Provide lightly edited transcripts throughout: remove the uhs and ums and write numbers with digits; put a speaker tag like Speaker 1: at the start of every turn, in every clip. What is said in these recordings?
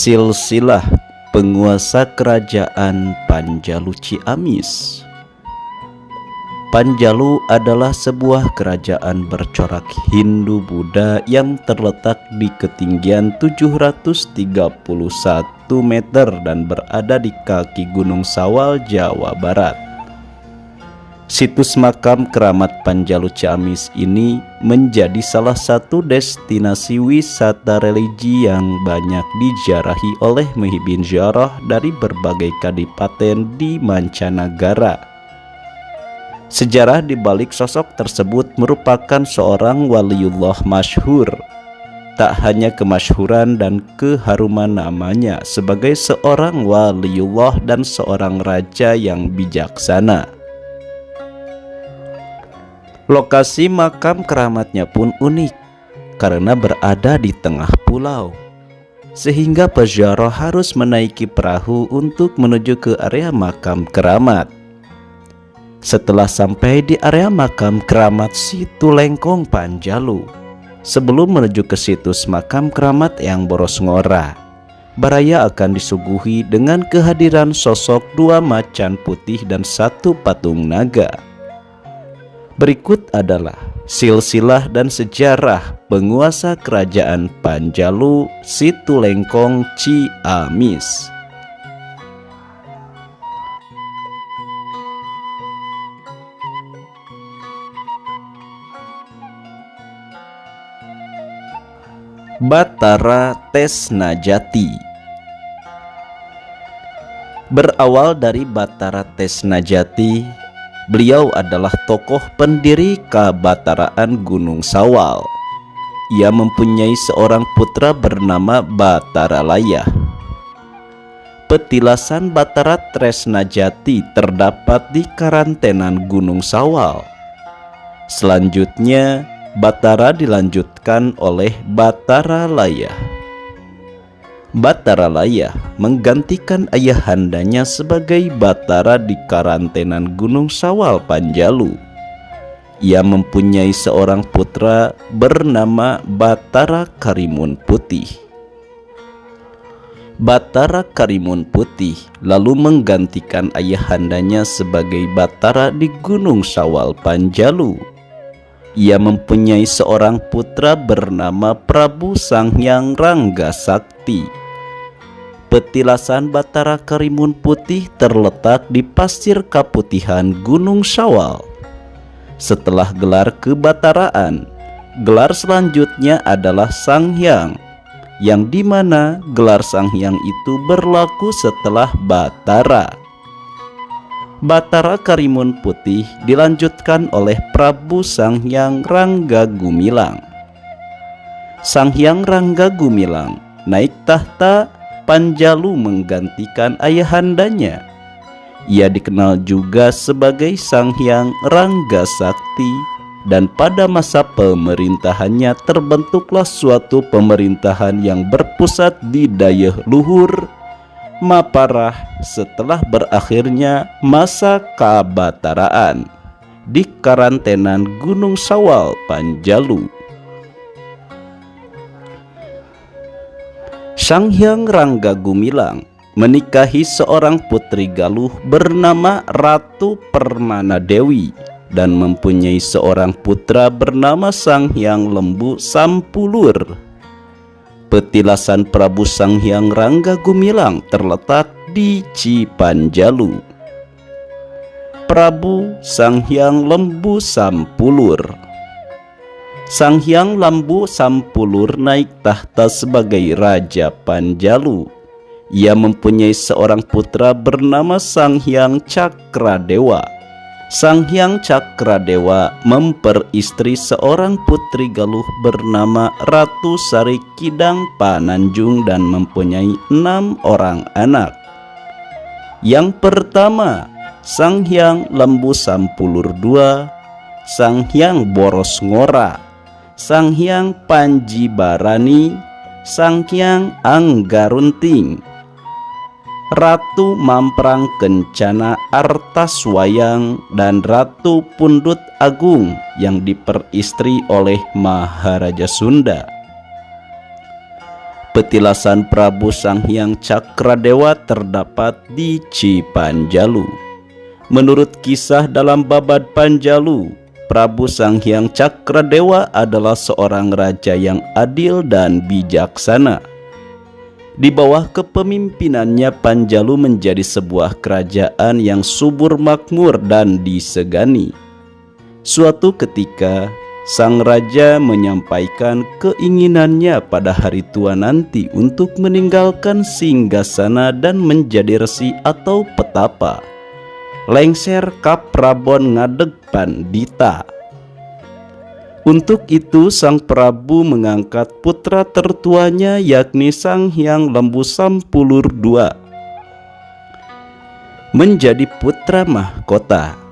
Speaker 1: Silsilah penguasa kerajaan Panjalu Ciamis. Panjalu adalah sebuah kerajaan bercorak Hindu-Buddha yang terletak di ketinggian 731 meter dan berada di kaki Gunung Sawal, Jawa Barat. Situs makam keramat Panjalu Ciamis ini menjadi salah satu destinasi wisata religi yang banyak diziarahi oleh muhibbin ziarah dari berbagai kadipaten di mancanegara. Sejarah di balik sosok tersebut merupakan seorang waliullah masyhur. Tak hanya kemasyhuran dan keharuman namanya sebagai seorang waliullah dan seorang raja yang bijaksana. Lokasi makam keramatnya pun unik karena berada di tengah pulau, sehingga peziarah harus menaiki perahu untuk menuju ke area makam keramat. Setelah sampai di area makam keramat Situ Lengkong Panjalu, sebelum menuju ke situs makam keramat yang Boros Ngora, baraya akan disuguhi dengan kehadiran sosok 2 macan putih dan 1 patung naga. Berikut adalah silsilah dan sejarah penguasa kerajaan Panjalu Situ Lengkong Ciamis. Batara Tesnajati. Berawal dari Batara Tesnajati, beliau adalah tokoh pendiri Kabataraan Gunung Sawal. Ia mempunyai seorang putra bernama Batara Layah. Petilasan Batara Tresnajati terdapat di karantenan Gunung Sawal. Selanjutnya, Batara dilanjutkan oleh Batara Layah. Batara Layah menggantikan ayahandanya sebagai Batara di karantenan Gunung Sawal Panjalu. Ia mempunyai seorang putra bernama Batara Karimun Putih. Batara Karimun Putih lalu menggantikan ayahandanya sebagai Batara di Gunung Sawal Panjalu. Ia mempunyai seorang putra bernama Prabu Sanghyang Rangga Sakti. Petilasan Batara Karimun Putih terletak di Pasir Kaputihan Gunung Sawal. Setelah gelar kebataraan, gelar selanjutnya adalah Sanghyang, yang dimana gelar Sanghyang itu berlaku setelah Batara. Batara Karimun Putih dilanjutkan oleh Prabu Sanghyang Rangga Gumilang. Sanghyang Rangga Gumilang naik tahta Panjalu menggantikan ayahandanya. Ia dikenal juga sebagai Sanghyang Rangga Sakti, dan pada masa pemerintahannya terbentuklah suatu pemerintahan yang berpusat di Dayeuh Luhur, Maparah setelah berakhirnya masa Kabataraan di karantenan Gunung Sawal Panjalu. Sanghyang Rangga Gumilang menikahi seorang putri Galuh bernama Ratu Permana Dewi dan mempunyai seorang putra bernama Sanghyang Lembu Sampulur. Petilasan Prabu Sanghyang Rangga Gumilang terletak di Cipanjalu. Prabu Sanghyang Lembu Sampulur. Sanghyang Lembu Sampulur naik tahta sebagai Raja Panjalu. Ia mempunyai seorang putra bernama Sanghyang Cakradewa. Sanghyang Cakradewa memperistri seorang putri Galuh bernama Ratu Sari Kidang Pananjung dan mempunyai 6 orang anak. Yang pertama, Sanghyang Lembu Sampulur II, Sanghyang Boros Ngora, Sanghyang Panji Barani, Sanghyang Anggarunting, Ratu Mamprang Kencana Artaswayang, dan Ratu Pundut Agung yang diperistri oleh Maharaja Sunda. Petilasan Prabu Sanghyang Cakradewa terdapat di Cipanjalu. Menurut kisah dalam Babad Panjalu, Prabu Sanghyang Cakradewa adalah seorang raja yang adil dan bijaksana. Di bawah kepemimpinannya, Panjalu menjadi sebuah kerajaan yang subur makmur dan disegani. Suatu ketika, sang raja menyampaikan keinginannya pada hari tua nanti untuk meninggalkan singgasana dan menjadi resi atau petapa. Lengser ka Prabon ngadeg pandita. Untuk itu sang Prabu mengangkat putra tertuanya yakni Sanghyang Lembu Sampulur II menjadi putra mahkota.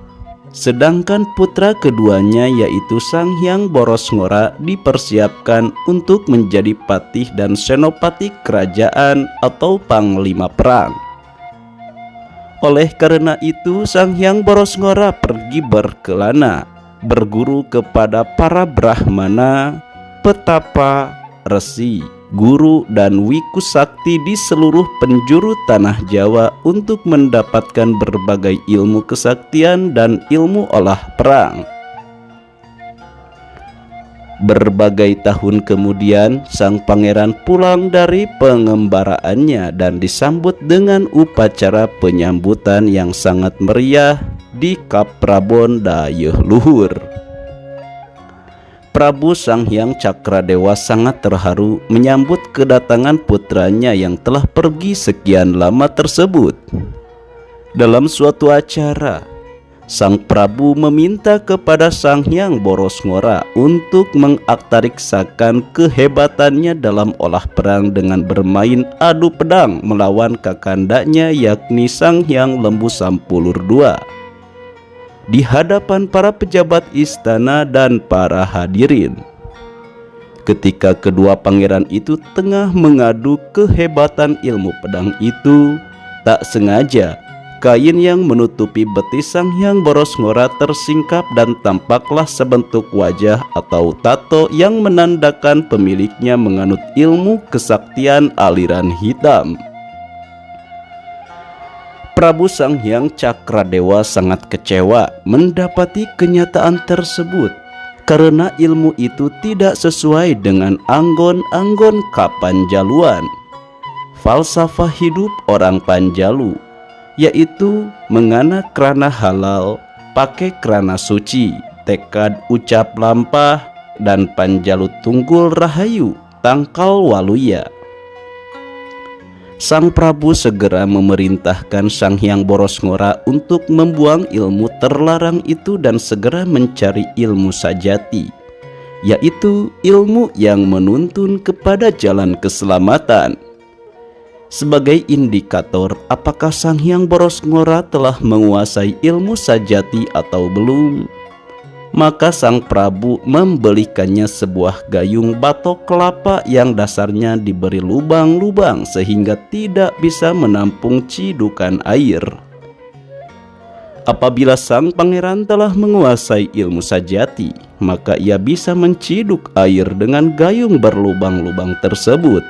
Speaker 1: Sedangkan putra keduanya yaitu Sanghyang Borosngora dipersiapkan untuk menjadi patih dan senopati kerajaan atau panglima perang. Oleh karena itu Sanghyang Borosngora pergi berkelana, berguru kepada para brahmana, petapa, resi, guru, dan wiku sakti di seluruh penjuru tanah Jawa untuk mendapatkan berbagai ilmu kesaktian dan ilmu olah perang. Berbagai tahun kemudian, sang pangeran pulang dari pengembaraannya dan disambut dengan upacara penyambutan yang sangat meriah di Kaprabon Dayeuh Luhur. Prabu Sanghyang Cakradewa sangat terharu menyambut kedatangan putranya yang telah pergi sekian lama tersebut. Dalam suatu acara, sang Prabu meminta kepada Sanghyang Borosngora untuk mengaktariksakan kehebatannya dalam olah perang dengan bermain adu pedang melawan kakandanya yakni Sanghyang Lembu Sampulur II di hadapan para pejabat istana dan para hadirin. Ketika kedua pangeran itu tengah mengadu kehebatan ilmu pedang itu, tak sengaja kain yang menutupi betis Sanghyang Borosngora tersingkap dan tampaklah sebentuk wajah atau tato yang menandakan pemiliknya menganut ilmu kesaktian aliran hitam. Prabu Sanghyang Cakradewa sangat kecewa mendapati kenyataan tersebut karena ilmu itu tidak sesuai dengan anggon-anggon Kapanjaluan. Falsafah hidup orang Panjalu yaitu mengana krana halal, pakai krana suci, tekad ucap lampah, dan Panjalu tunggul rahayu, tangkal waluya. Sang Prabu segera memerintahkan Sanghyang Borosngora untuk membuang ilmu terlarang itu dan segera mencari ilmu sajati, yaitu ilmu yang menuntun kepada jalan keselamatan. Sebagai indikator apakah Sanghyang Borosngora telah menguasai ilmu sajati atau belum, maka sang Prabu membelikannya sebuah gayung batok kelapa yang dasarnya diberi lubang-lubang sehingga tidak bisa menampung cidukan air. Apabila sang pangeran telah menguasai ilmu sajati, maka ia bisa menciduk air dengan gayung berlubang-lubang tersebut.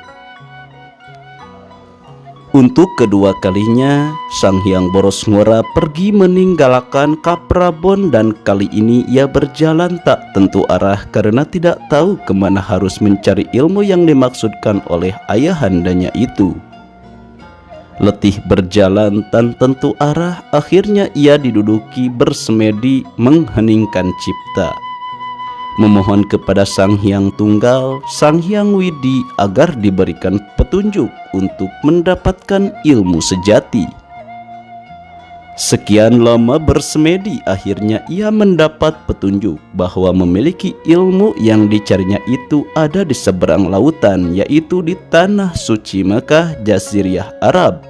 Speaker 1: Untuk kedua kalinya, Sanghyang Borosngora pergi meninggalkan Kaprabon dan kali ini ia berjalan tak tentu arah karena tidak tahu kemana harus mencari ilmu yang dimaksudkan oleh ayahandanya itu. Letih berjalan tan tentu arah, akhirnya ia diduduki bersemedi mengheningkan cipta, memohon kepada Sang Hyang Tunggal, Sang Hyang Widi agar diberikan petunjuk untuk mendapatkan ilmu sejati. Sekian lama bersemedi, akhirnya ia mendapat petunjuk bahwa memiliki ilmu yang dicarinya itu ada di seberang lautan, yaitu di tanah suci Mekah, Jaziriyah Arab.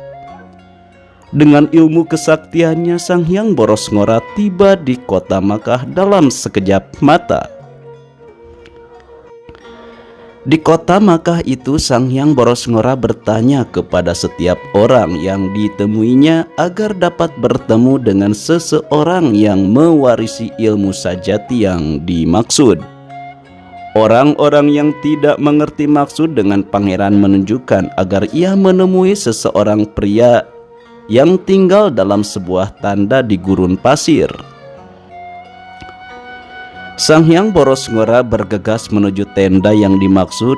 Speaker 1: Dengan ilmu kesaktiannya, Sang Hyang Borosngora tiba di kota Makkah dalam sekejap mata. Di kota Makkah itu, Sang Hyang Borosngora bertanya kepada setiap orang yang ditemuinya agar dapat bertemu dengan seseorang yang mewarisi ilmu sajati yang dimaksud. Orang-orang yang tidak mengerti maksud dengan pangeran menunjukkan agar ia menemui seseorang pria yang tinggal dalam sebuah tanda di gurun pasir. Sang Hyang Borosngora bergegas menuju tenda yang dimaksud,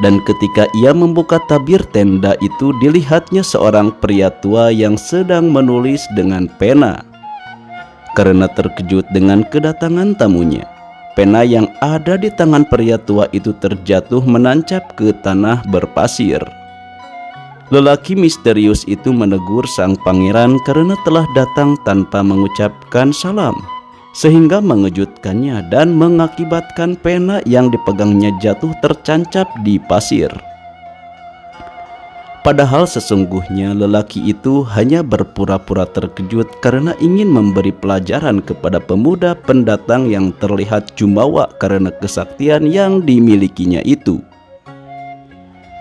Speaker 1: dan ketika ia membuka tabir tenda itu, dilihatnya seorang pria tua yang sedang menulis dengan pena. Karena terkejut dengan kedatangan tamunya, pena yang ada di tangan pria tua itu terjatuh menancap ke tanah berpasir. Lelaki misterius itu menegur sang pangeran karena telah datang tanpa mengucapkan salam, sehingga mengejutkannya dan mengakibatkan pena yang dipegangnya jatuh tercancap di pasir. Padahal sesungguhnya lelaki itu hanya berpura-pura terkejut karena ingin memberi pelajaran kepada pemuda pendatang yang terlihat jumawa karena kesaktian yang dimilikinya itu.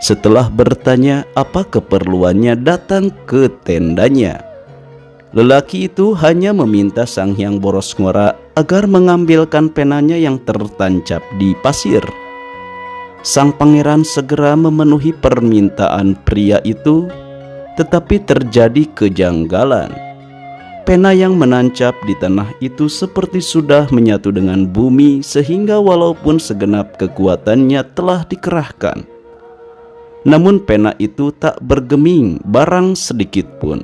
Speaker 1: Setelah bertanya apa keperluannya datang ke tendanya, lelaki itu hanya meminta Sang Hyang Borosngora agar mengambilkan penanya yang tertancap di pasir. Sang pangeran segera memenuhi permintaan pria itu, tetapi terjadi kejanggalan. Pena yang menancap di tanah itu seperti sudah menyatu dengan bumi, sehingga walaupun segenap kekuatannya telah dikerahkan, namun pena itu tak bergeming barang sedikit pun.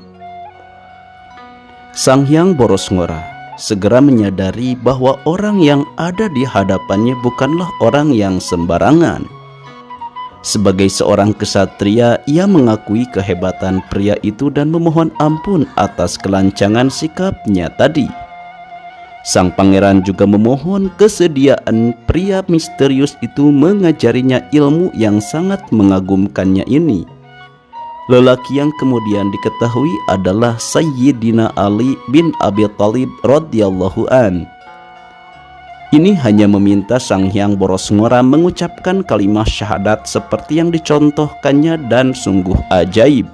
Speaker 1: Sang Hyang Borosngora segera menyadari bahwa orang yang ada di hadapannya bukanlah orang yang sembarangan. Sebagai seorang kesatria, ia mengakui kehebatan pria itu dan memohon ampun atas kelancangan sikapnya tadi. Sang pangeran juga memohon kesediaan pria misterius itu mengajarinya ilmu yang sangat mengagumkannya ini. Lelaki yang kemudian diketahui adalah Sayyidina Ali bin Abi Thalib radhiyallahu an. Ini hanya meminta Sang Hyang Borosngora mengucapkan kalimat syahadat seperti yang dicontohkannya dan sungguh ajaib.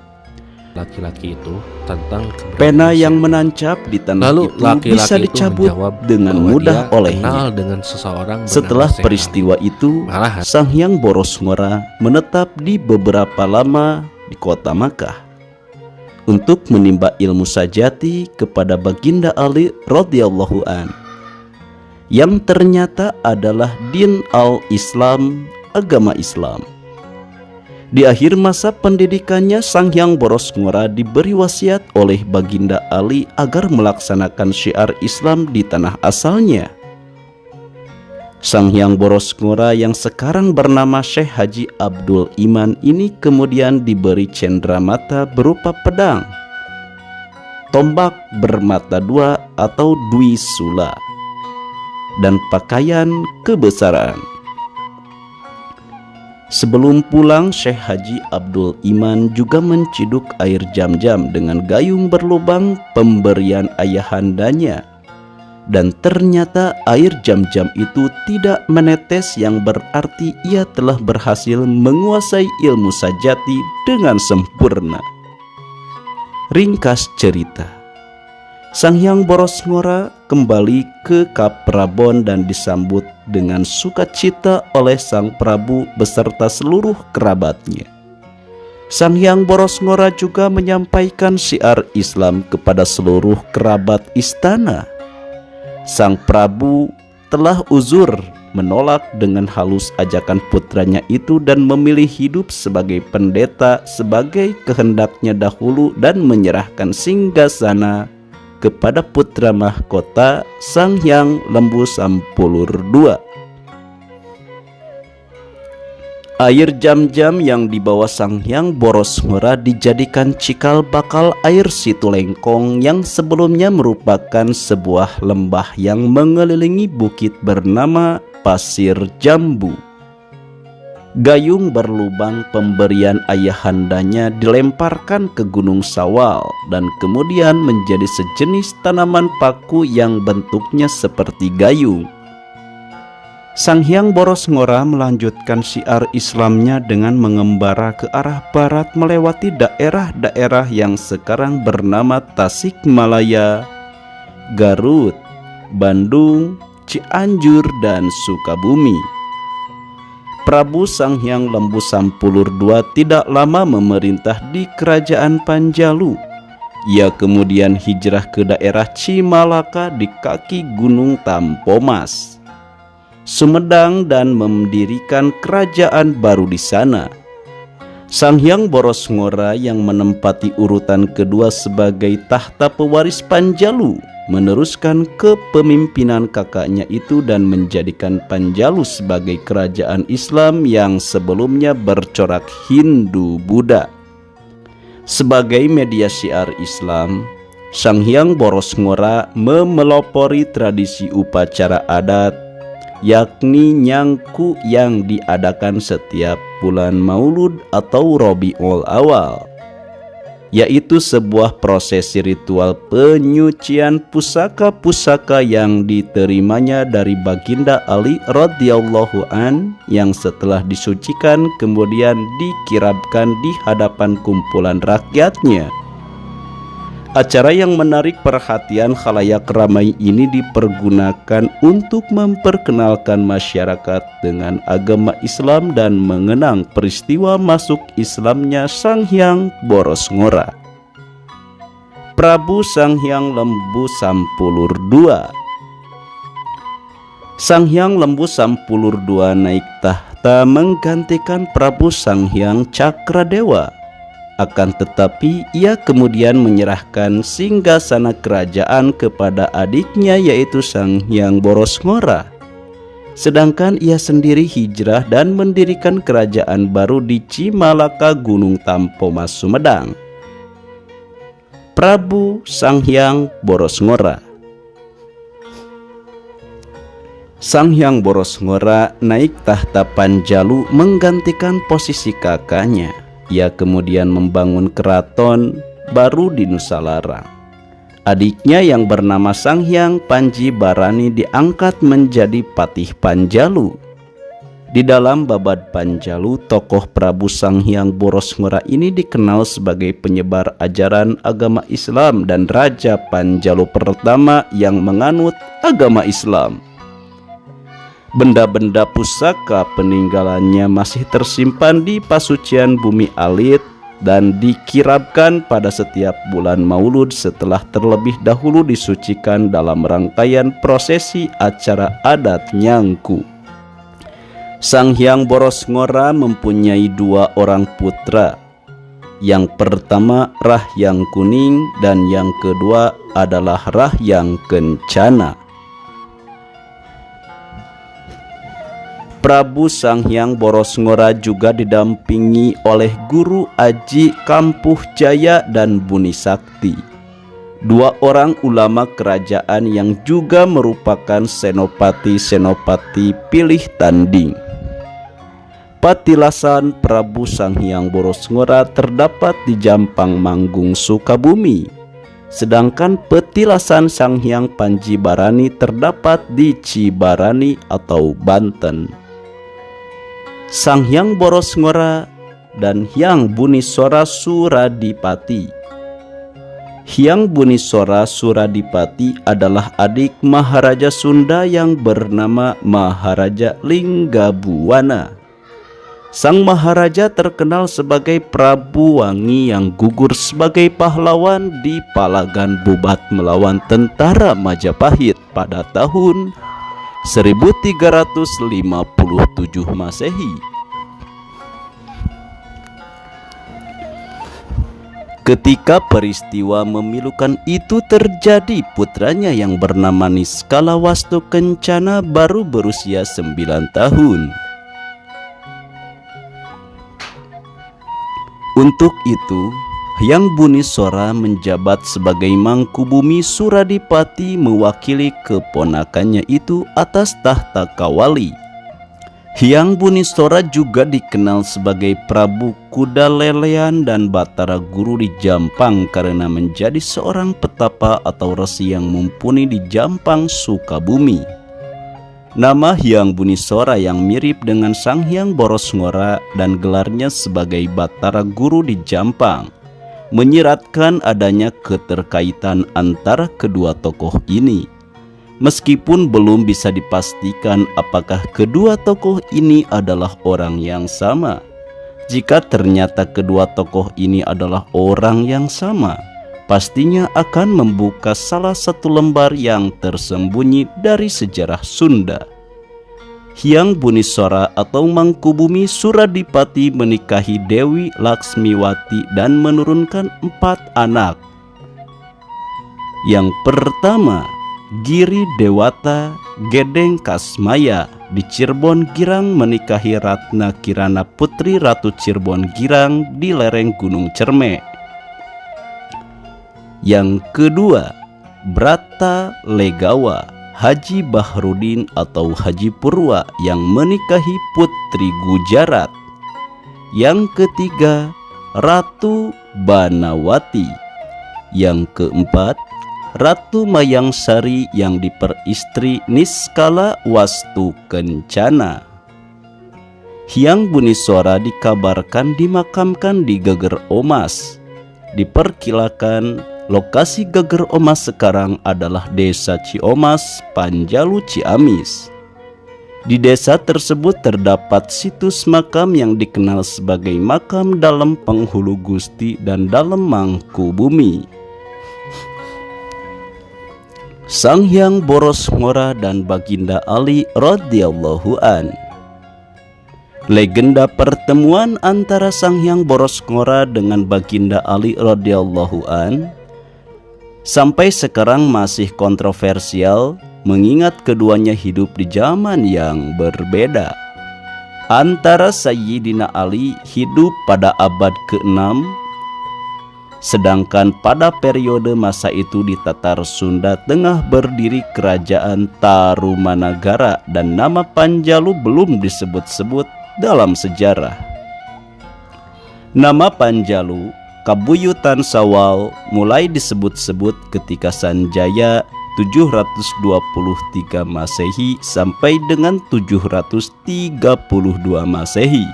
Speaker 2: Laki-laki itu tentang
Speaker 1: pena yang menancap di tanah itu bisa dicabut dengan mudah olehnya. Setelah peristiwa itu, Sang Hyang Borosngora menetap di beberapa lama di kota Makkah untuk menimba ilmu sajati kepada Baginda Ali radhiyallahu an, yang ternyata adalah din al-Islam, agama Islam. Di akhir masa pendidikannya, Sang Hyang Borosngora diberi wasiat oleh Baginda Ali agar melaksanakan syiar Islam di tanah asalnya. Sang Hyang Borosngora yang sekarang bernama Syekh Haji Abdul Iman ini kemudian diberi cendramata berupa pedang, tombak bermata dua atau dwi sula, dan pakaian kebesaran. Sebelum pulang, Syekh Haji Abdul Iman juga menciduk air jam-jam dengan gayung berlubang pemberian ayahandanya. Dan ternyata air jam-jam itu tidak menetes, yang berarti ia telah berhasil menguasai ilmu sajati dengan sempurna. Ringkas cerita, Sang Hyang Borosngora kembali ke Kaprabon dan disambut dengan sukacita oleh Sang Prabu beserta seluruh kerabatnya. Sang Hyang Borosngora juga menyampaikan syiar Islam kepada seluruh kerabat istana. Sang Prabu telah uzur menolak dengan halus ajakan putranya itu dan memilih hidup sebagai pendeta sebagai kehendaknya dahulu dan menyerahkan singgasana kepada putra mahkota Sang Hyang Lembu Sampulur II. Air jam-jam yang dibawa Sang Hyang Borosngora dijadikan cikal bakal air Situ Lengkong yang sebelumnya merupakan sebuah lembah yang mengelilingi bukit bernama Pasir Jambu. Gayung berlubang pemberian ayahandanya dilemparkan ke Gunung Sawal dan kemudian menjadi sejenis tanaman paku yang bentuknya seperti gayung. Sang Hyang Borosngora melanjutkan syiar Islamnya dengan mengembara ke arah barat melewati daerah-daerah yang sekarang bernama Tasikmalaya, Garut, Bandung, Cianjur, dan Sukabumi. Prabu Sanghyang Lembu Sampulur II tidak lama memerintah di kerajaan Panjalu. Ia kemudian hijrah ke daerah Cimalaka di kaki Gunung Tampomas, Sumedang, dan mendirikan kerajaan baru di sana. Sanghyang Boros Ngora yang menempati urutan kedua sebagai tahta pewaris Panjalu meneruskan kepemimpinan kakaknya itu dan menjadikan Panjalu sebagai kerajaan Islam yang sebelumnya bercorak Hindu-Buddha. Sebagai media syiar Islam, Sanghyang Boros Ngora memelopori tradisi upacara adat, yakni nyangku yang diadakan setiap bulan Maulud atau Rabiul Awal, yaitu sebuah prosesi ritual penyucian pusaka-pusaka yang diterimanya dari Baginda Ali radhiyallahu an, yang setelah disucikan kemudian dikirabkan di hadapan kumpulan rakyatnya. Acara yang menarik perhatian khalayak ramai ini dipergunakan untuk memperkenalkan masyarakat dengan agama Islam dan mengenang peristiwa masuk Islamnya Sanghyang Boros Ngora. Prabu Sanghyang Lembu Sampulur II. Sanghyang Lembu Sampulur II naik tahta menggantikan Prabu Sanghyang Cakradewa. Akan tetapi ia kemudian menyerahkan singgasana kerajaan kepada adiknya yaitu Sanghyang Boros Ngora. Sedangkan ia sendiri hijrah dan mendirikan kerajaan baru di Cimalaka Gunung Tampomas Sumedang. Prabu Sanghyang Boros Ngora. Sanghyang Boros Ngora naik tahta Panjalu menggantikan posisi kakaknya. Ia kemudian membangun keraton baru di Nusalarang. Adiknya yang bernama Sanghyang Panji Barani diangkat menjadi Patih Panjalu. Di dalam Babad Panjalu, tokoh Prabu Sanghyang Boros Ngora ini dikenal sebagai penyebar ajaran agama Islam dan Raja Panjalu pertama yang menganut agama Islam. Benda-benda pusaka peninggalannya masih tersimpan di Pasucian Bumi Alit dan dikirabkan pada setiap bulan Maulud setelah terlebih dahulu disucikan dalam rangkaian prosesi acara adat nyangku. Sanghyang Boros Ngora mempunyai dua orang putra. Yang pertama Rahyang Kuning dan yang kedua adalah Rahyang Kencana. Prabu Sanghyang Boros Ngora juga didampingi oleh Guru Aji Kampuh Jaya dan Buni Sakti, dua orang ulama kerajaan yang juga merupakan senopati-senopati pilih tanding. Patilasan Prabu Sanghyang Boros Ngora terdapat di Jampang Manggung, Sukabumi, sedangkan petilasan Sanghyang Panji Barani terdapat di Cibarani atau Banten. Sanghyang Boros Ngora dan Hyang Bunisora Suradipati. Hyang Bunisora Suradipati adalah adik Maharaja Sunda yang bernama Maharaja Linggabuwana. Sang Maharaja terkenal sebagai Prabu Wangi yang gugur sebagai pahlawan di Palagan Bubat melawan tentara Majapahit pada tahun 1357 Masehi. Ketika peristiwa memilukan itu terjadi, putranya yang bernama Niskala Wastu Kencana baru berusia 9 tahun. Untuk itu, Hyang Bunisora menjabat sebagai Mangkubumi Suradipati mewakili keponakannya itu atas tahta Kawali. Hyang Bunisora juga dikenal sebagai Prabu Kuda Lelean dan Batara Guru di Jampang karena menjadi seorang petapa atau resi yang mumpuni di Jampang, Sukabumi. Nama Hyang Bunisora yang mirip dengan Sanghyang Boros Ngora dan gelarnya sebagai Batara Guru di Jampang menyiratkan adanya keterkaitan antara kedua tokoh ini. Meskipun belum bisa dipastikan apakah kedua tokoh ini adalah orang yang sama. Jika ternyata kedua tokoh ini adalah orang yang sama, pastinya akan membuka salah satu lembar yang tersembunyi dari sejarah Sunda. Hyang Buniswara atau Mangkubumi Suradipati menikahi Dewi Laksmiwati dan menurunkan 4 anak. Yang pertama, Giri Dewata Gedeng Kasmaya di Cirebon Girang menikahi Ratna Kirana Putri Ratu Cirebon Girang di lereng Gunung Cerme. Yang kedua, Brata Legawa Haji Bahrudin atau Haji Purwa yang menikahi Putri Gujarat. Yang ketiga, Ratu Banawati. Yang keempat, Ratu Mayangsari yang diperistri Niskala Wastu Kencana. Hyang Buniswara dikabarkan dimakamkan di Geger Omas. Diperkirakan lokasi Geger Omas sekarang adalah Desa Ciomas, Panjalu, Ciamis. Di desa tersebut terdapat situs makam yang dikenal sebagai makam Dalem Penghulu Gusti dan Dalem Mangkubumi. Sanghyang Boros Ngora dan Baginda Ali radhiyallahu an. Legenda pertemuan antara Sanghyang Boros Ngora dengan Baginda Ali radhiyallahu an sampai sekarang masih kontroversial, mengingat keduanya hidup di zaman yang berbeda. Antara Sayyidina Ali hidup pada abad ke-6, sedangkan pada periode masa itu di Tatar Sunda tengah berdiri kerajaan Tarumanagara dan nama Panjalu belum disebut-sebut dalam sejarah. Nama Panjalu, Kabuyutan Sawal mulai disebut-sebut ketika Sanjaya 723 Masehi sampai dengan 732 Masehi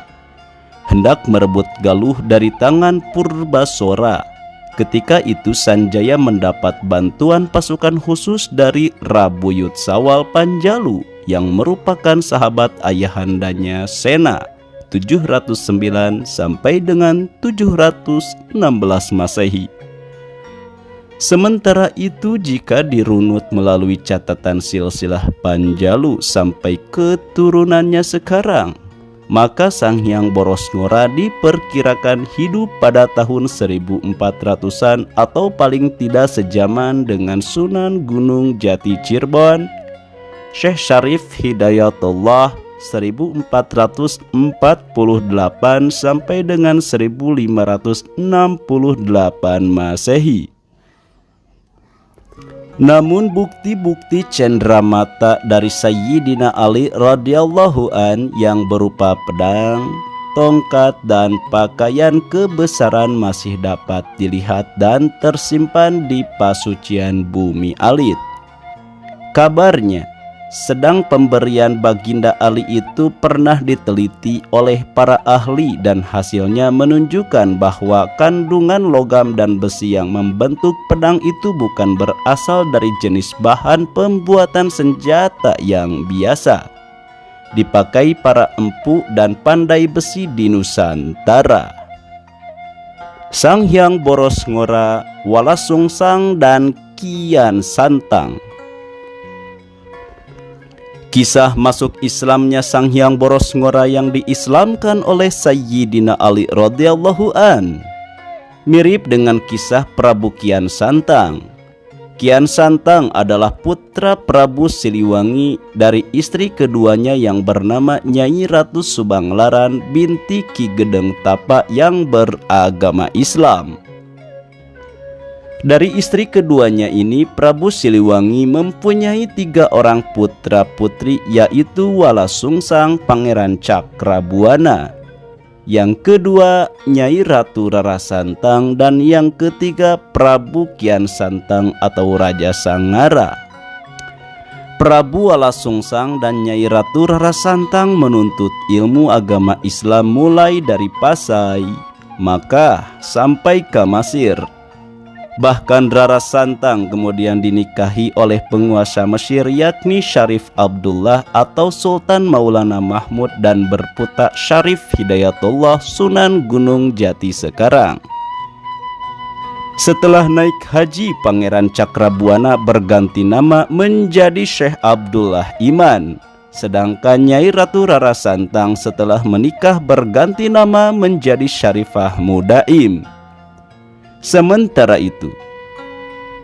Speaker 1: hendak merebut Galuh dari tangan Purbasora. Ketika itu Sanjaya mendapat bantuan pasukan khusus dari Rabuyut Sawal Panjalu yang merupakan sahabat ayahandanya Sena 709 sampai dengan 716 Masehi. Sementara itu jika dirunut melalui catatan silsilah Panjalu sampai keturunannya sekarang, maka Sanghyang Boros Ngora diperkirakan hidup pada tahun 1400-an atau paling tidak sejaman dengan Sunan Gunung Jati Cirebon, Syekh Syarif Hidayatullah 1448 sampai dengan 1568 Masehi. Namun bukti-bukti cenderamata dari Sayyidina Ali radhiyallahu an yang berupa pedang, tongkat, dan pakaian kebesaran masih dapat dilihat dan tersimpan di Pasucian Bumi Alit. Kabarnya, sedang pemberian Baginda Ali itu pernah diteliti oleh para ahli dan hasilnya menunjukkan bahwa kandungan logam dan besi yang membentuk pedang itu bukan berasal dari jenis bahan pembuatan senjata yang biasa dipakai para empu dan pandai besi di Nusantara. Sanghyang Boros Ngora, Walasungsang, dan Kian Santang. Kisah masuk Islamnya Sanghyang Boros Ngora yang diislamkan oleh Sayyidina Ali radhiyallahu an mirip dengan kisah Prabu Kian Santang. Kian Santang adalah putra Prabu Siliwangi dari istri keduanya yang bernama Nyai Ratu Subanglaran binti Ki Gedeng Tapa yang beragama Islam. Dari istri keduanya ini, Prabu Siliwangi mempunyai 3 orang putra-putri, yaitu Walasungsang, Pangeran Cakrabuana, yang kedua Nyai Ratu Rara Santang, dan yang ketiga Prabu Kian Santang atau Raja Sangara. Prabu Walasungsang dan Nyai Ratu Rara Santang menuntut ilmu agama Islam mulai dari Pasai, Makkah, sampai ke Mesir. Bahkan Rara Santang kemudian dinikahi oleh penguasa Mesir yakni Syarif Abdullah atau Sultan Maulana Mahmud dan berputra Syarif Hidayatullah Sunan Gunung Jati sekarang. Setelah naik haji, Pangeran Cakrabuana berganti nama menjadi Syekh Abdullah Iman. Sedangkan Nyai Ratu Rara Santang setelah menikah berganti nama menjadi Syarifah Mudaim. Sementara itu,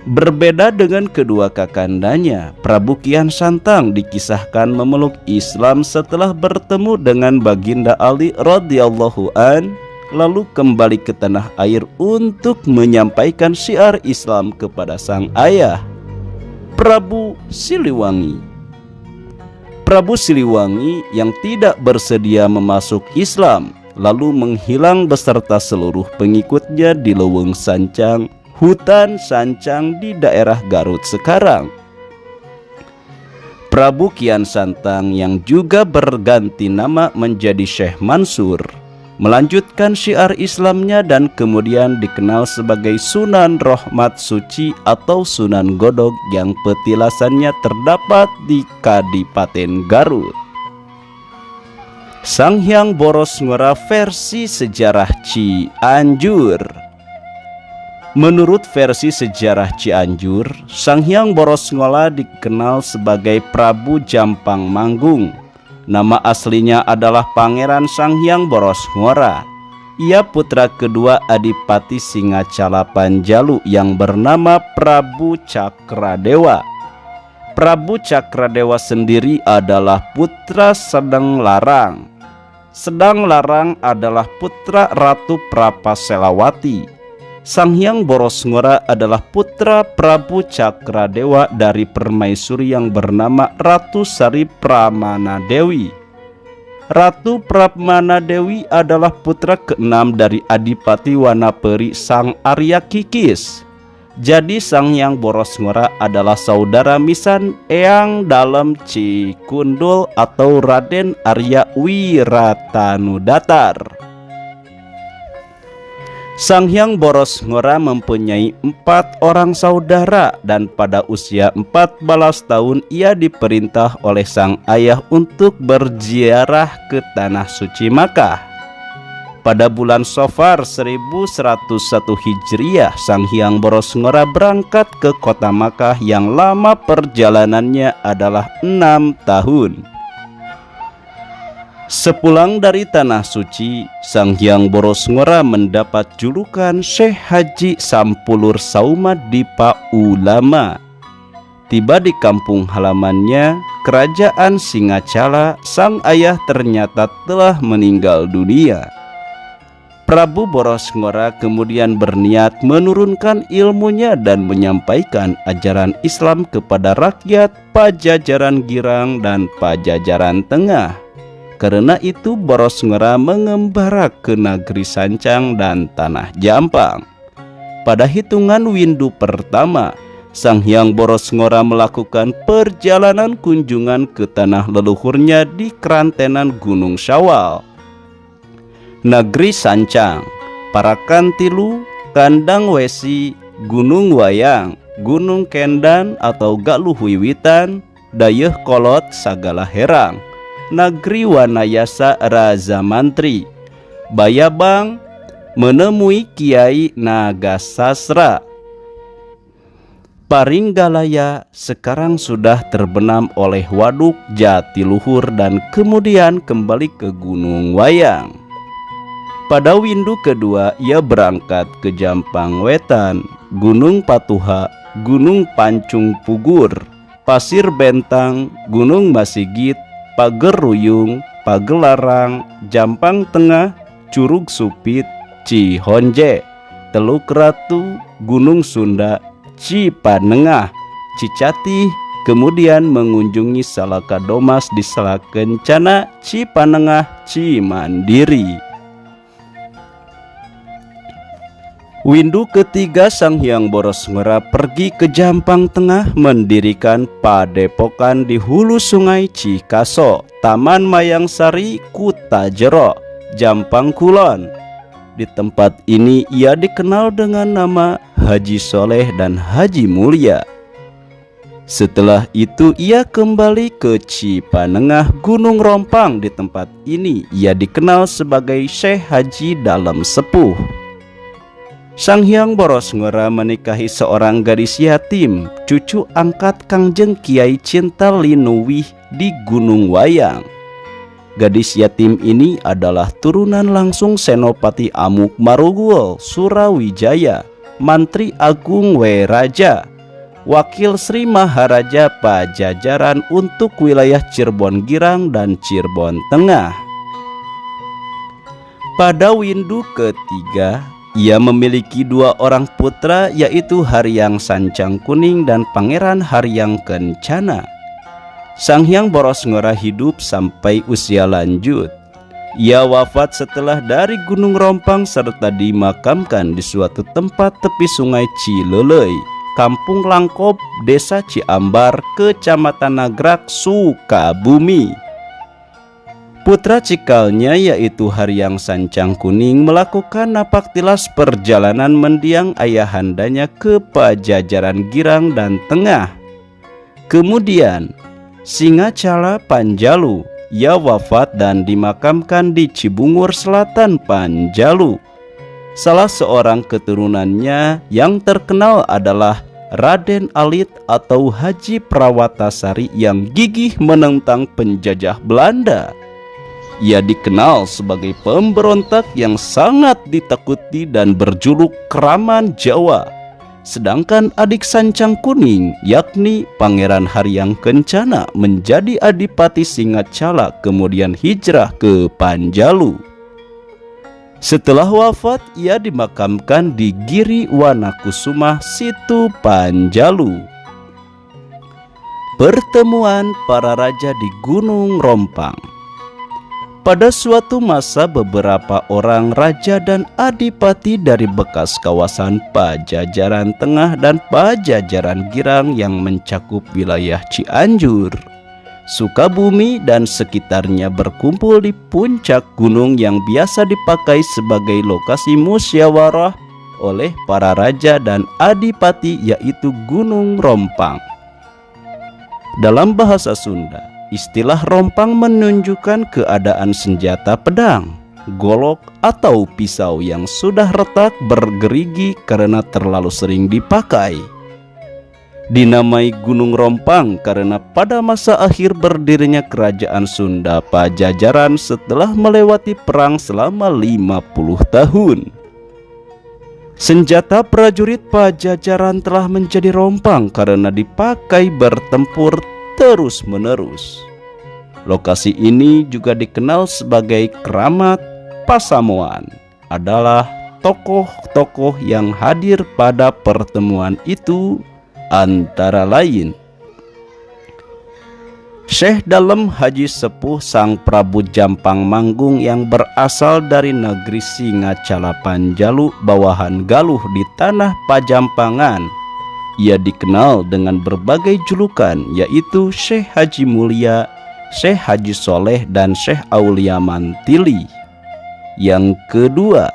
Speaker 1: berbeda dengan kedua kakandanya, Prabu Kian Santang dikisahkan memeluk Islam setelah bertemu dengan Baginda Ali radhiyallahu an, lalu kembali ke tanah air untuk menyampaikan syiar Islam kepada sang ayah, Prabu Siliwangi. Prabu Siliwangi yang tidak bersedia memasuk Islam lalu menghilang beserta seluruh pengikutnya di Leuweung Sancang, hutan Sancang di daerah Garut sekarang. Prabu Kian Santang yang juga berganti nama menjadi Syekh Mansur melanjutkan syiar Islamnya dan kemudian dikenal sebagai Sunan Rohmat Suci atau Sunan Godog yang petilasannya terdapat di Kadipaten Garut. Sanghyang Boros Ngora versi sejarah Cianjur. Menurut versi sejarah Cianjur, Sanghyang Boros Ngora dikenal sebagai Prabu Jampang Manggung. Nama aslinya adalah Pangeran Sanghyang Boros Ngora. Ia putra kedua Adipati Singacala Panjalu yang bernama Prabu Cakradewa. Prabu Cakradewa sendiri adalah putra Sedang Larang. Sedang Larang adalah putra Ratu Prapaselawati. Sanghyang Boros Ngora adalah putra Prabu Cakradewa dari permaisuri yang bernama Ratu Sari Pramana Dewi. Ratu Pramana Dewi adalah putra keenam dari Adipati Wanaperi Sang Arya Kikis. Jadi Sanghyang Boros Ngora adalah saudara misan Eyang Dalem Cikundul atau Raden Arya Wiratanudatar. Sanghyang Boros Ngora mempunyai 4 orang saudara dan pada usia 14 tahun ia diperintah oleh sang ayah untuk berziarah ke Tanah Suci Makkah. Pada bulan Safar 1101 Hijriah, Sanghyang Boros Ngora berangkat ke kota Makkah yang lama perjalanannya adalah 6 tahun. Sepulang dari Tanah Suci, Sanghyang Boros Ngora mendapat julukan Syekh Haji Sampulur Sauma Dipa Ulama. Tiba di kampung halamannya, Kerajaan Singacala, sang ayah ternyata telah meninggal dunia. Prabu Boros Ngora kemudian berniat menurunkan ilmunya dan menyampaikan ajaran Islam kepada rakyat Pajajaran Girang dan Pajajaran Tengah. Karena itu Boros Ngora mengembara ke negeri Sancang dan Tanah Jampang. Pada hitungan Windu pertama, Sanghyang Boros Ngora melakukan perjalanan kunjungan ke tanah leluhurnya di kerantenan Gunung Syawal, Negeri Sancang, Parakantilu, Kandang Wesi, Gunung Wayang, Gunung Kendan atau Galuh Wiwitan, Dayeuh Kolot Sagala Herang, Negeri Wanayasa Raja Mantri, Bayabang, menemui Kiai Nagasasra. Paringgalaya sekarang sudah terbenam oleh Waduk Jatiluhur dan kemudian kembali ke Gunung Wayang. Pada windu kedua ia berangkat ke Jampang Wetan, Gunung Patuha, Gunung Pancung Pugur, Pasir Bentang, Gunung Masigit, Pageruyung, Pagelarang, Jampang Tengah, Curug Supit, Cihonje, Teluk Ratu, Gunung Sunda, Cipanengah, Cicatih, kemudian mengunjungi Salaka Domas di Salak Kencana, Cipanengah, Cimandiri. Windu ketiga Sanghyang Boros Ngora pergi ke Jampang Tengah mendirikan padepokan di hulu sungai Cikaso, Taman Mayang Sari, Kutajero, Jampang Kulon. Di tempat ini ia dikenal dengan nama Haji Soleh dan Haji Mulia. Setelah itu ia kembali ke Cipanengah Gunung Rompang. Di tempat ini ia dikenal sebagai Syekh Haji Dalem Sepuh. Sang Hyang Boros Ngora menikahi seorang gadis yatim, cucu angkat Kangjeng Kiai Cinta Linuwih di Gunung Wayang. Gadis yatim ini adalah turunan langsung Senopati Amuk Marugul Surawijaya, Mantri Agung W. Raja, Wakil Sri Maharaja Pajajaran untuk wilayah Cirebon Girang dan Cirebon Tengah. Pada windu ketiga, ia memiliki 2 orang putra, yaitu Haryang Sancang Kuning dan Pangeran Haryang Kencana. Sang Hyang Boros Ngora hidup sampai usia lanjut. Ia wafat setelah dari Gunung Rompang serta dimakamkan di suatu tempat tepi sungai Cilelei, Kampung Langkop, Desa Ciambar, Kecamatan Nagrak, Sukabumi. Putra cikalnya yaitu Haryang Sancang Kuning melakukan napak tilas perjalanan mendiang ayahandanya ke Pajajaran Girang dan Tengah. Kemudian Singacala Panjalu, ia wafat dan dimakamkan di Cibungur Selatan Panjalu. Salah seorang keturunannya yang terkenal adalah Raden Alit atau Haji Prawatasari yang gigih menentang penjajah Belanda. Ia dikenal sebagai pemberontak yang sangat ditakuti dan berjuluk Kraman Jawa. Sedangkan adik Sancang Kuning yakni Pangeran Haryang Kencana menjadi Adipati Singacala kemudian hijrah ke Panjalu. Setelah wafat ia dimakamkan di Giri Wanakusuma, Situ Panjalu. Pertemuan para raja di Gunung Rompang. Pada suatu masa beberapa orang raja dan adipati dari bekas kawasan Pajajaran Tengah dan Pajajaran Girang yang mencakup wilayah Cianjur, Sukabumi dan sekitarnya berkumpul di puncak gunung yang biasa dipakai sebagai lokasi musyawarah oleh para raja dan adipati, yaitu Gunung Rompang. Dalam bahasa Sunda, istilah rompang menunjukkan keadaan senjata pedang, golok atau pisau yang sudah retak bergerigi karena terlalu sering dipakai. Dinamai Gunung Rompang karena pada masa akhir berdirinya Kerajaan Sunda Pajajaran setelah melewati perang selama 50 tahun. Senjata prajurit Pajajaran telah menjadi rompang karena dipakai bertempur terus-menerus. Lokasi ini juga dikenal sebagai Keramat Pasamuan. Adalah tokoh-tokoh yang hadir pada pertemuan itu antara lain Syekh Dalem Haji Sepuh Sang Prabu Jampang Manggung yang berasal dari negeri Singacala Panjalu, bawahan Galuh di tanah Pajampangan. Ia dikenal dengan berbagai julukan, yaitu Syekh Haji Mulia, Syekh Haji Soleh, dan Syekh Aulia Mantili. Yang kedua,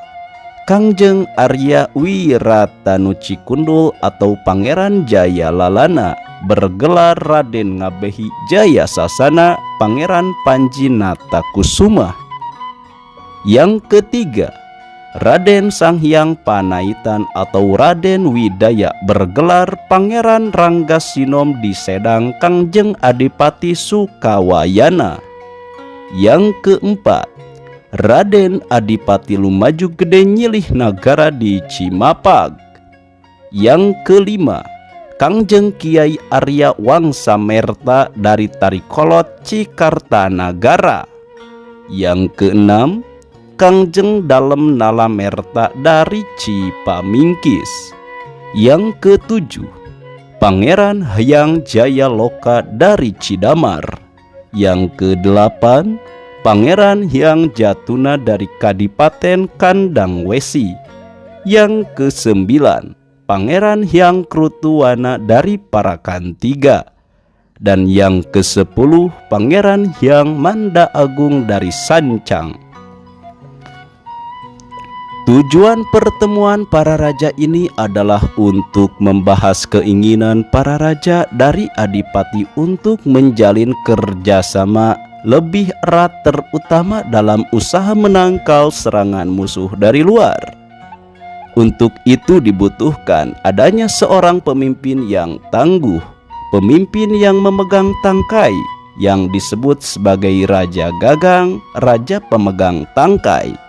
Speaker 1: Kangjeng Arya Wiratanuci Kundul atau Pangeran Jaya Lalana, bergelar Raden Ngabehi Jaya Sasana, Pangeran Panji Natakusuma. Yang ketiga, Raden Sanghyang Panaitan atau Raden Widaya, bergelar Pangeran Ranggasinom di Sedang Kangjeng Adipati Sukawayana. Yang keempat, Raden Adipati Lumaju Gede Nyilih Nagara di Cimapag. Yang kelima, Kangjeng Kiai Arya Wangsa Merta dari Tarikolot Cikartanagara. Yang keenam, Kangjeng Dalem Nala Merta dari Cipamingkis. Yang ketujuh, Pangeran Hyang Jaya Loka dari Cidamar. Yang kedelapan, Pangeran Hyang Jatuna dari Kadipaten Kandang Wesi. Yang kesembilan, Pangeran Hyang Krutuwana dari Parakan 3. Dan yang ke-10, Pangeran Hyang Manda Agung dari Sancang. Tujuan pertemuan para raja ini adalah untuk membahas keinginan para raja dari adipati untuk menjalin kerjasama lebih erat, terutama dalam usaha menangkal serangan musuh dari luar. Untuk itu dibutuhkan adanya seorang pemimpin yang tangguh, pemimpin yang memegang tangkai, yang disebut sebagai Raja Gagang, Raja Pemegang Tangkai.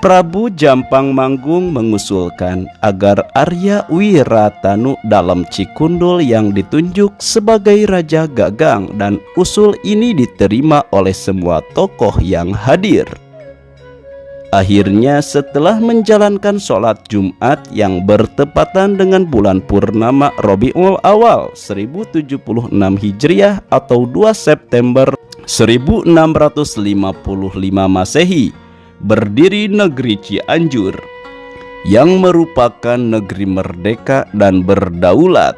Speaker 1: Prabu Jampang Manggung mengusulkan agar Arya Wiratanu dalam Cikundul yang ditunjuk sebagai Raja Gagang, dan usul ini diterima oleh semua tokoh yang hadir. Akhirnya setelah menjalankan sholat Jumat yang bertepatan dengan bulan purnama Rabiul Awal 1076 Hijriah atau 2 September 1655 Masehi, berdiri negeri Cianjur yang merupakan negeri merdeka dan berdaulat,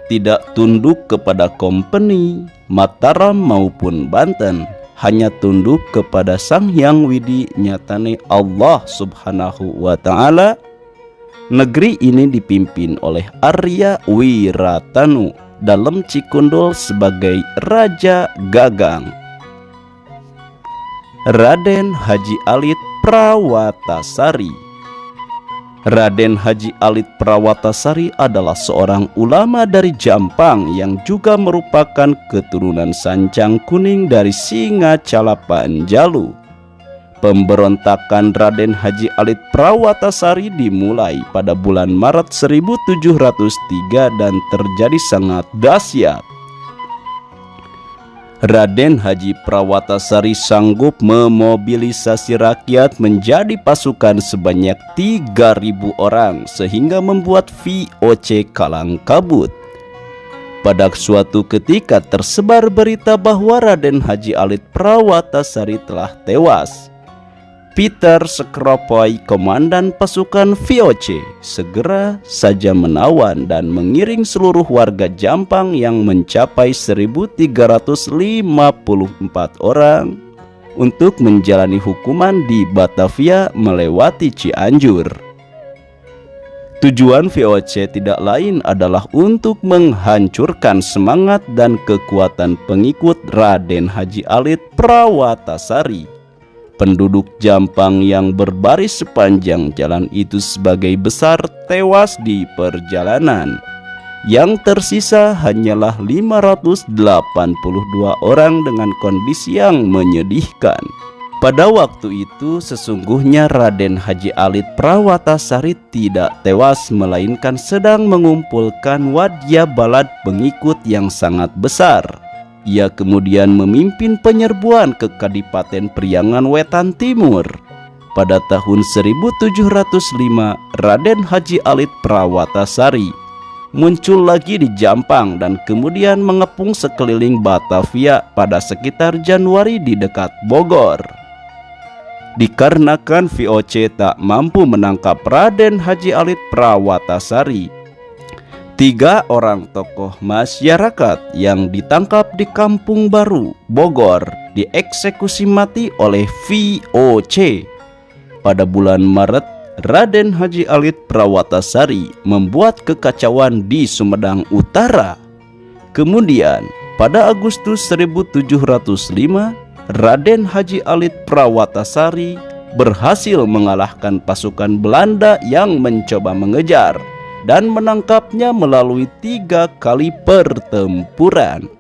Speaker 1: tidak tunduk kepada Kompeni, Mataram maupun Banten, hanya tunduk kepada Sang Hyang Widi Nyatane Allah Subhanahu wa Ta'ala. Negeri ini dipimpin oleh Arya Wiratanu dalam Cikundul sebagai Raja Gagang. Raden Haji Alit Prawatasari. Raden Haji Alit Prawatasari adalah seorang ulama dari Jampang yang juga merupakan keturunan Sancang Kuning dari Singacala Panjalu. Pemberontakan Raden Haji Alit Prawatasari dimulai pada bulan Maret 1703 dan terjadi sangat dahsyat. Raden Haji Prawatasari sanggup memobilisasi rakyat menjadi pasukan sebanyak 3.000 orang sehingga membuat VOC kalang kabut. Pada suatu ketika tersebar berita bahwa Raden Haji Alit Prawatasari telah tewas. Peter Sekropoi, komandan pasukan VOC, segera saja menawan dan mengiring seluruh warga Jampang yang mencapai 1.354 orang untuk menjalani hukuman di Batavia melewati Cianjur. Tujuan VOC tidak lain adalah untuk menghancurkan semangat dan kekuatan pengikut Raden Haji Alit Prawatasari. Penduduk Jampang yang berbaris sepanjang jalan itu sebagai besar tewas di perjalanan. Yang tersisa hanyalah 582 orang dengan kondisi yang menyedihkan. Pada waktu itu sesungguhnya Raden Haji Alit Prawatasari tidak tewas, melainkan sedang mengumpulkan wadya balad pengikut yang sangat besar. Ia kemudian memimpin penyerbuan ke Kadipaten Priangan Wetan Timur. Pada tahun 1705, Raden Haji Alit Prawatasari muncul lagi di Jampang dan kemudian mengepung sekeliling Batavia pada sekitar Januari di dekat Bogor. Dikarenakan VOC tak mampu menangkap Raden Haji Alit Prawatasari, 3 orang tokoh masyarakat yang ditangkap di Kampung Baru, Bogor, dieksekusi mati oleh VOC. Pada bulan Maret, Raden Haji Alit Prawatasari membuat kekacauan di Sumedang Utara. Kemudian, pada Agustus 1705, Raden Haji Alit Prawatasari berhasil mengalahkan pasukan Belanda yang mencoba mengejar dan menangkapnya melalui 3 kali pertempuran.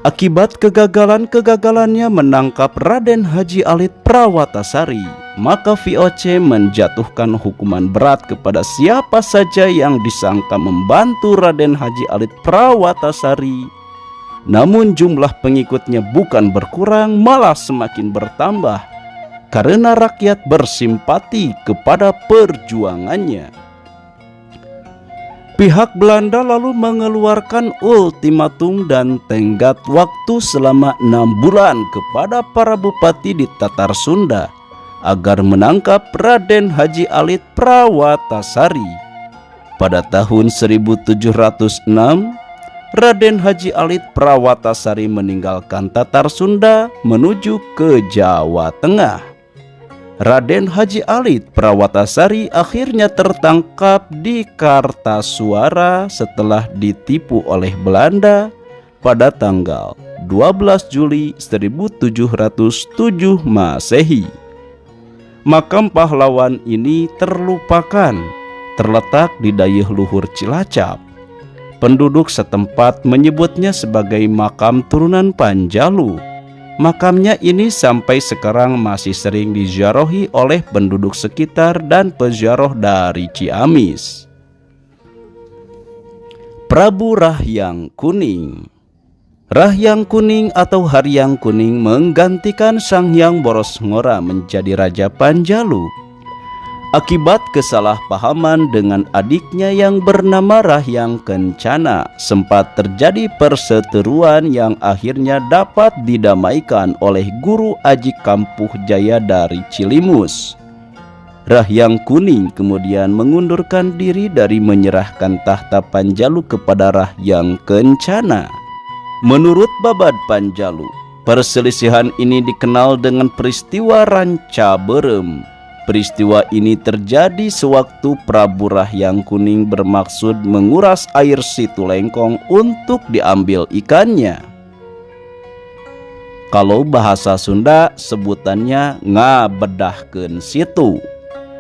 Speaker 1: Akibat kegagalan-kegagalannya menangkap Raden Haji Alit Prawatasari, maka VOC menjatuhkan hukuman berat kepada siapa saja yang disangka membantu Raden Haji Alit Prawatasari. Namun jumlah pengikutnya bukan berkurang, malah semakin bertambah karena rakyat bersimpati kepada perjuangannya. Pihak Belanda lalu mengeluarkan ultimatum dan tenggat waktu selama 6 bulan kepada para bupati di Tatar Sunda agar menangkap Raden Haji Alit Prawatasari. Pada tahun 1706, Raden Haji Alit Prawatasari meninggalkan Tatar Sunda menuju ke Jawa Tengah. Raden Haji Alit Prawatasari akhirnya tertangkap di Kartasuara setelah ditipu oleh Belanda pada tanggal 12 Juli 1707 Masehi. Makam pahlawan ini terlupakan, terletak di Dayeuh Luhur Cilacap. Penduduk setempat menyebutnya sebagai makam turunan Panjalu. Makamnya ini sampai sekarang masih sering diziarahi oleh penduduk sekitar dan peziarah dari Ciamis. Prabu Rahyang Kuning. Rahyang Kuning atau Haryang Kuning menggantikan Sang Hyang Boros Ngora menjadi Raja Panjalu. Akibat kesalahpahaman dengan adiknya yang bernama Rahyang Kencana, sempat terjadi perseteruan yang akhirnya dapat didamaikan oleh Guru Aji Kampuh Jaya dari Cilimus. Rahyang Kuning kemudian mengundurkan diri dari menyerahkan tahta Panjalu kepada Rahyang Kencana. Menurut Babad Panjalu, perselisihan ini dikenal dengan peristiwa Ranca Berem. Peristiwa ini terjadi sewaktu Prabu Rahyang Kuning bermaksud menguras air Situ Lengkong untuk diambil ikannya. Kalau bahasa Sunda sebutannya ngabedahkeun situ.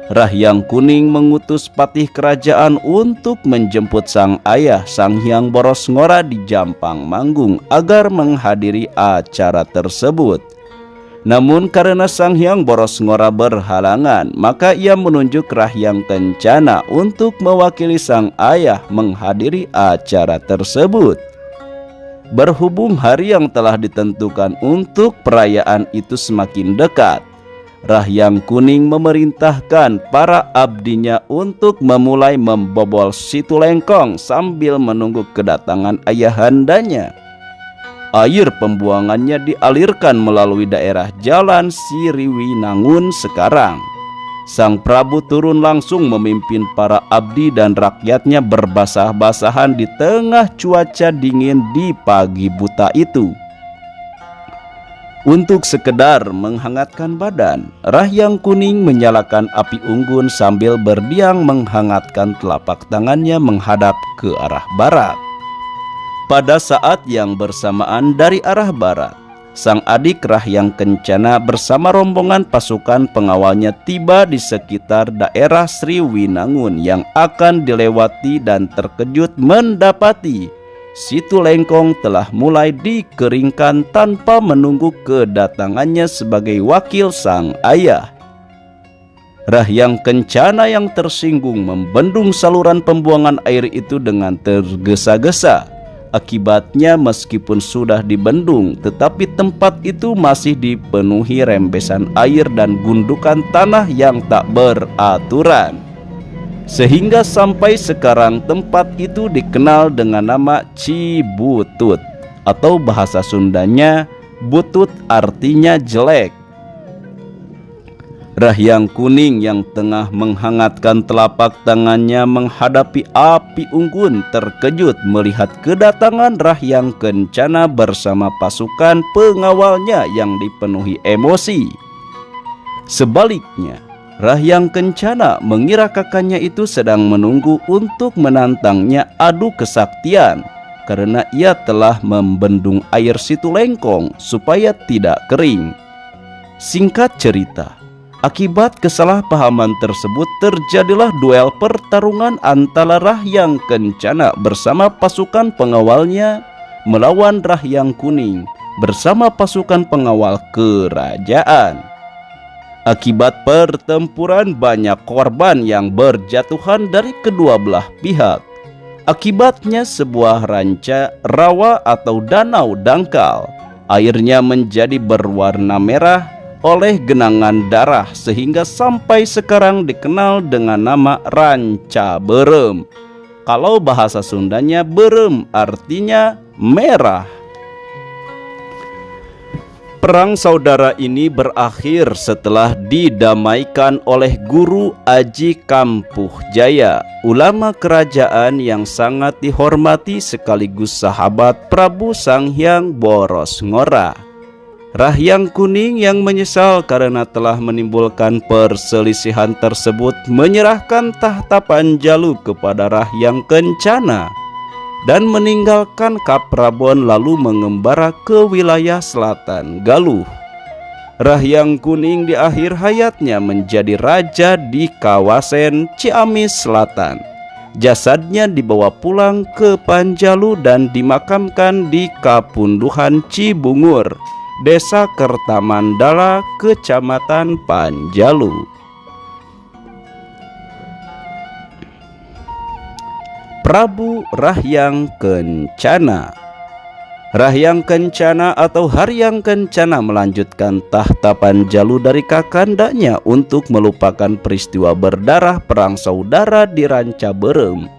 Speaker 1: Rahyang Kuning mengutus patih kerajaan untuk menjemput sang ayah Sang Hyang Boros Ngora di Jampang Manggung agar menghadiri acara tersebut. Namun karena Sang Hyang Boros Ngora berhalangan, maka ia menunjuk Rahyang Kencana untuk mewakili sang ayah menghadiri acara tersebut. Berhubung hari yang telah ditentukan untuk perayaan itu semakin dekat, Rahyang Kuning memerintahkan para abdinya untuk memulai membobol Situ Lengkong sambil menunggu kedatangan ayahandanya. Air pembuangannya dialirkan melalui daerah Jalan Siriwinangun sekarang. Sang Prabu turun langsung memimpin para abdi dan rakyatnya berbasah-basahan di tengah cuaca dingin di pagi buta itu. Untuk sekedar menghangatkan badan, Rahyang Kuning menyalakan api unggun sambil berdiam menghangatkan telapak tangannya menghadap ke arah barat. Pada saat yang bersamaan dari arah barat, sang adik Rahyang Kencana bersama rombongan pasukan pengawalnya tiba di sekitar daerah Sriwinangun yang akan dilewati dan terkejut mendapati Situ Lengkong telah mulai dikeringkan tanpa menunggu kedatangannya sebagai wakil sang ayah. Rahyang Kencana yang tersinggung membendung saluran pembuangan air itu dengan tergesa-gesa. Akibatnya meskipun sudah dibendung, tetapi tempat itu masih dipenuhi rembesan air dan gundukan tanah yang tak beraturan. Sehingga sampai sekarang tempat itu dikenal dengan nama Cibutut, atau bahasa Sundanya butut artinya jelek. Rahyang Kuning yang tengah menghangatkan telapak tangannya menghadapi api unggun terkejut melihat kedatangan Rahyang Kencana bersama pasukan pengawalnya yang dipenuhi emosi. Sebaliknya, Rahyang Kencana mengira kakaknya itu sedang menunggu untuk menantangnya adu kesaktian karena ia telah membendung air Situ Lengkong supaya tidak kering. Singkat cerita, akibat kesalahpahaman tersebut terjadilah duel pertarungan antara Rahyang Kencana bersama pasukan pengawalnya melawan Rahyang Kuning bersama pasukan pengawal kerajaan. Akibat pertempuran banyak korban yang berjatuhan dari kedua belah pihak. Akibatnya sebuah ranca, rawa atau danau dangkal. Airnya menjadi berwarna merah oleh genangan darah sehingga sampai sekarang dikenal dengan nama Ranca Berem. Kalau bahasa Sundanya berem artinya merah. Perang saudara ini berakhir setelah didamaikan oleh Guru Aji Kampuh Jaya, ulama kerajaan yang sangat dihormati sekaligus sahabat Prabu Sang Hyang Boros Ngora. Rahyang Kuning yang menyesal karena telah menimbulkan perselisihan tersebut menyerahkan tahta Panjalu kepada Rahyang Kencana dan meninggalkan Kaprabon lalu mengembara ke wilayah selatan Galuh. Rahyang Kuning di akhir hayatnya menjadi raja di kawasan Ciamis Selatan. Jasadnya dibawa pulang ke Panjalu dan dimakamkan di Kapunduhan Cibungur, Desa Kertamandala, Kecamatan Panjalu. Prabu Rahyang Kencana. Rahyang Kencana atau Haryang Kencana melanjutkan tahta Panjalu dari kakandanya untuk melupakan peristiwa berdarah perang saudara di Ranca Berem.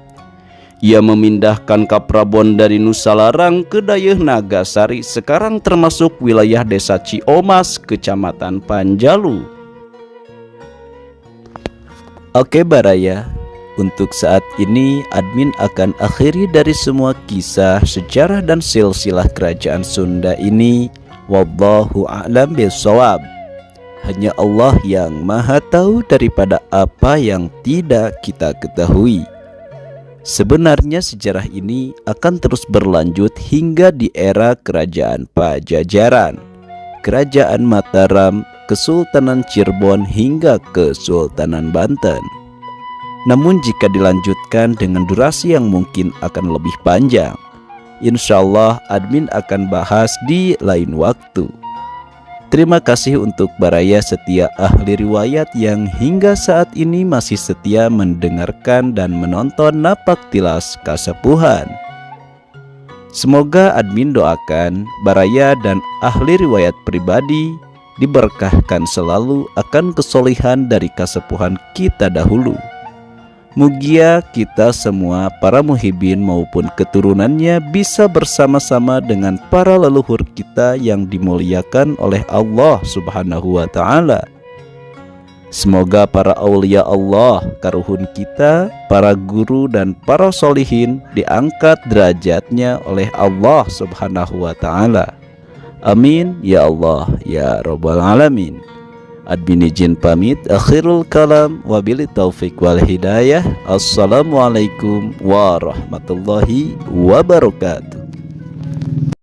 Speaker 1: Ia memindahkan Kaprabon dari Nusalarang ke Dayeuh Nagasari, sekarang termasuk wilayah Desa Ciomas, Kecamatan Panjalu. Oke Baraya, untuk saat ini admin akan akhiri dari semua kisah, sejarah dan silsilah kerajaan Sunda ini. Wallahu a'lam bishawab. Hanya Allah yang maha tahu daripada apa yang tidak kita ketahui. Sebenarnya sejarah ini akan terus berlanjut hingga di era kerajaan Pajajaran, kerajaan Mataram, Kesultanan Cirebon hingga Kesultanan Banten. Namun jika dilanjutkan dengan durasi yang mungkin akan lebih panjang, insya Allah admin akan bahas di lain waktu. Terima kasih untuk Baraya setia ahli riwayat yang hingga saat ini masih setia mendengarkan dan menonton Napak Tilas Kasepuhan. Semoga admin doakan Baraya dan ahli riwayat pribadi diberkahkan selalu akan kesolehan dari kasepuhan kita dahulu. Mugia kita semua para muhibin maupun keturunannya bisa bersama-sama dengan para leluhur kita yang dimuliakan oleh Allah Subhanahu wa Ta'ala. Semoga para aulia Allah karuhun kita, para guru dan para solihin diangkat derajatnya oleh Allah Subhanahu wa Ta'ala. Amin ya Allah ya Rabbal Alamin. Admin izin pamit, akhirul kalam, wabillahi taufik wal hidayah. Assalamualaikum warahmatullahi wabarakatuh.